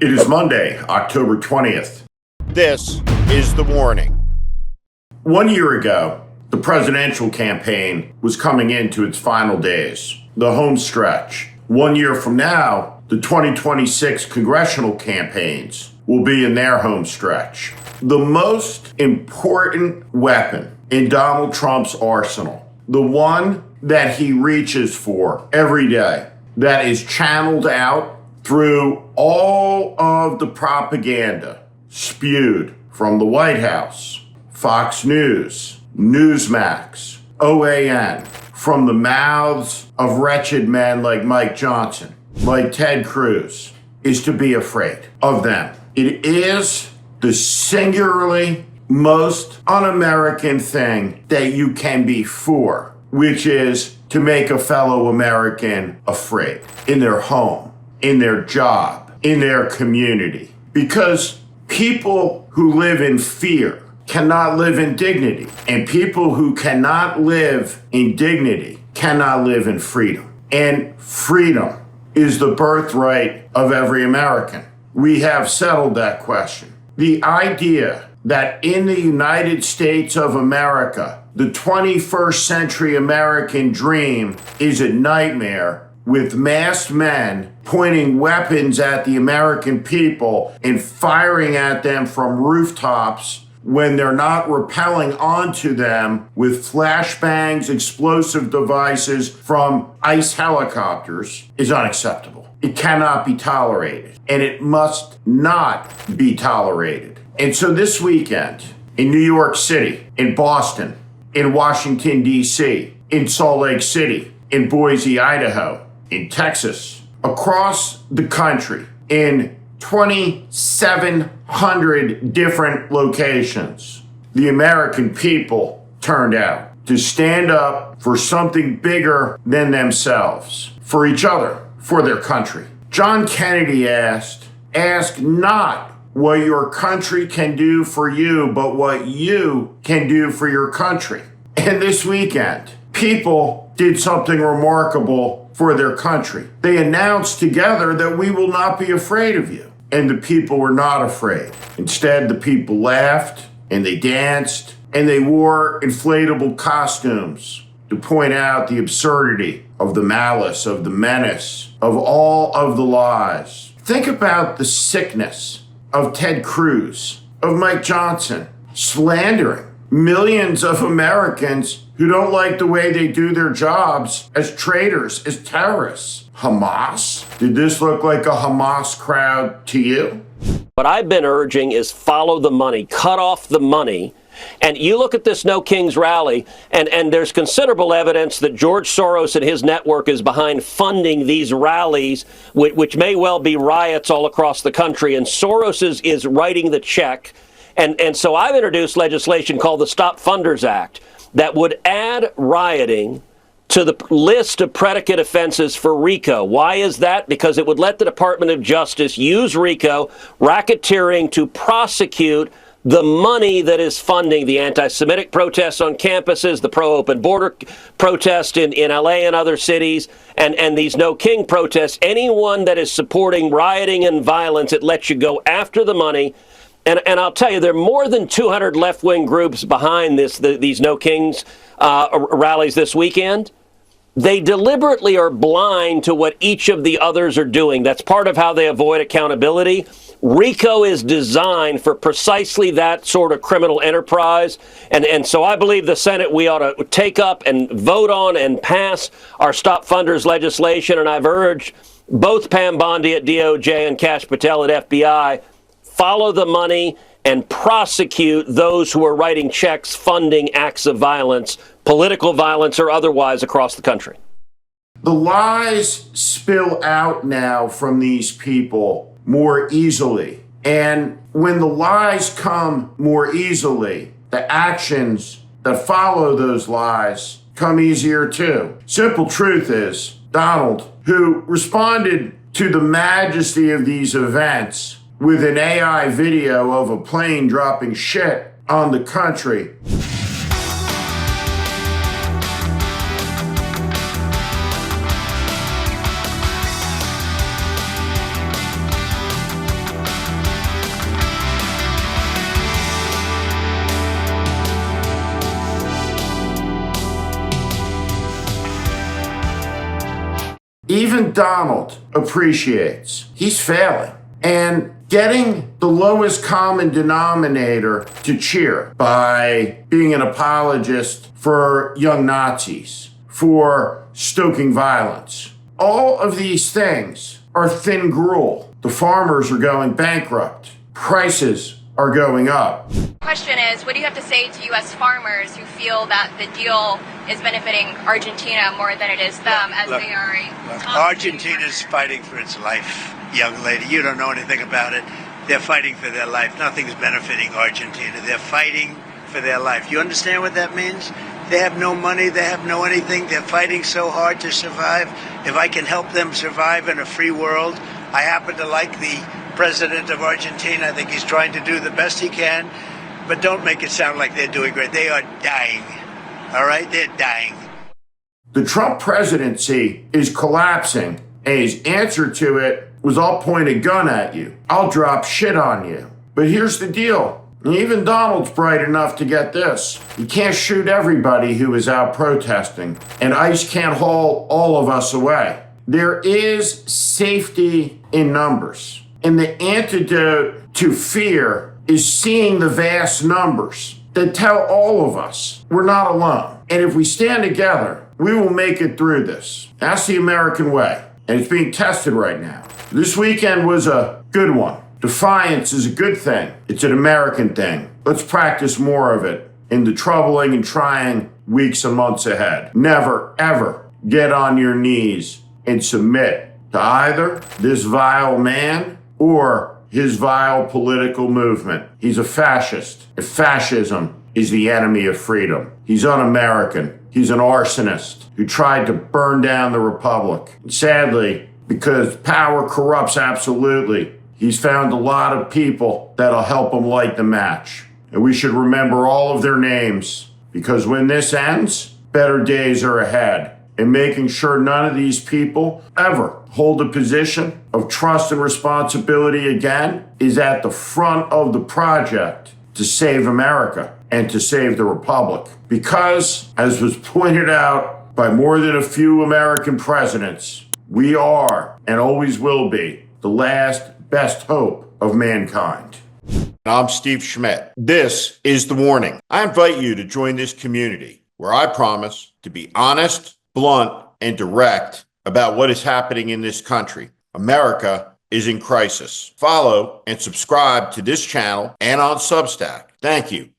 It is Monday, October 20th. This is The Warning. 1 year ago, the presidential campaign was coming into its final days, the home stretch. 1 year from now, the 2026 congressional campaigns will be in their home stretch. The most important weapon in Donald Trump's arsenal, the one that he reaches for every day, that is channeled out through all of the propaganda spewed from the White House, Fox News, Newsmax, OAN, from the mouths of wretched men like Mike Johnson, like Ted Cruz, is to be afraid of them. It is the singularly most un-American thing that you can be for, which is to make a fellow American afraid in their home, in their job, in their community. Because people who live in fear cannot live in dignity. And people who cannot live in dignity cannot live in freedom. And freedom is the birthright of every American. We have settled that question. The idea that in the United States of America, the 21st century American dream is a nightmare with masked men pointing weapons at the American people and firing at them from rooftops when they're not rappelling onto them with flashbangs, explosive devices from ICE helicopters is unacceptable. It cannot be tolerated, and it must not be tolerated. And so this weekend, in New York City, in Boston, in Washington, D.C., in Salt Lake City, in Boise, Idaho, in Texas, across the country, in 2,700 different locations, the American people turned out to stand up for something bigger than themselves, for each other, for their country. John Kennedy asked, "Ask not what your country can do for you, but what you can do for your country." And this weekend, people did something remarkable for their country. They announced together that we will not be afraid of you. And the people were not afraid. Instead, the people laughed and they danced and they wore inflatable costumes to point out the absurdity of the malice, of the menace, of all of the lies. Think about the sickness of Ted Cruz, of Mike Johnson, slandering millions of Americans who don't like the way they do their jobs as traitors, as terrorists. Hamas? Did this look like a Hamas crowd to you? What I've been urging is follow the money, cut off the money. And you look at this No Kings rally, and there's considerable evidence that George Soros and his network is behind funding these rallies, which may well be riots all across the country. And Soros is writing the check. And so I've introduced legislation called the Stop Funders Act that would add rioting to the list of predicate offenses for RICO. Why is that? Because it would let the Department of Justice use RICO, racketeering, to prosecute the money that is funding the anti-Semitic protests on campuses, the pro-open border protest in LA and other cities, and these No King protests. Anyone that is supporting rioting and violence, it lets you go after the money. And I'll tell you, there are more than 200 left-wing groups behind these No Kings rallies this weekend. They deliberately are blind to what each of the others are doing. That's part of how they avoid accountability. RICO is designed for precisely that sort of criminal enterprise. And so I believe the Senate, we ought to take up and vote on and pass our Stop Funders legislation. And I've urged both Pam Bondi at DOJ and Kash Patel at FBI, follow the money and prosecute those who are writing checks funding acts of violence, political violence or otherwise, across the country. The lies spill out now from these people more easily. And when the lies come more easily, the actions that follow those lies come easier too. Simple truth is, Donald, who responded to the majesty of these events with an AI video of a plane dropping shit on the country, even Donald appreciates he's failing. And getting the lowest common denominator to cheer by being an apologist for young Nazis, for stoking violence. All of these things are thin gruel. The farmers are going bankrupt. Prices are going up. Question is, what do you have to say to U.S. farmers who feel that the deal is benefiting Argentina more than it is them, they are Argentina's fighting for its life, young lady. You don't know anything about it. They're fighting for their life. Nothing's benefiting Argentina. They're fighting for their life. You understand what that means? They have no money. They have no anything. They're fighting so hard to survive. If I can help them survive in a free world, I happen to like the president of Argentina. I think he's trying to do the best he can, but don't make it sound like they're doing great. They are dying. All right? They're dying. The Trump presidency is collapsing, and his answer to it was, I'll point a gun at you. I'll drop shit on you. But here's the deal. Even Donald's bright enough to get this. You can't shoot everybody who is out protesting, and ICE can't haul all of us away. There is safety in numbers. And the antidote to fear is seeing the vast numbers that tell all of us we're not alone. And if we stand together, we will make it through this. That's the American way. And it's being tested right now. This weekend was a good one. Defiance is a good thing. It's an American thing. Let's practice more of it in the troubling and trying weeks and months ahead. Never, ever get on your knees and submit to either this vile man or his vile political movement. He's a fascist. And fascism is the enemy of freedom. He's un-American. He's an arsonist who tried to burn down the republic. And sadly, because power corrupts absolutely, he's found a lot of people that'll help him light the match. And we should remember all of their names, because when this ends, better days are ahead. And making sure none of these people ever hold a position of trust and responsibility again is at the front of the project to save America and to save the Republic. Because, as was pointed out by more than a few American presidents, we are and always will be the last best hope of mankind. I'm Steve Schmidt. This is The Warning. I invite you to join this community where I promise to be honest, blunt, and direct about what is happening in this country. America is in crisis. Follow and subscribe to this channel and on Substack. Thank you.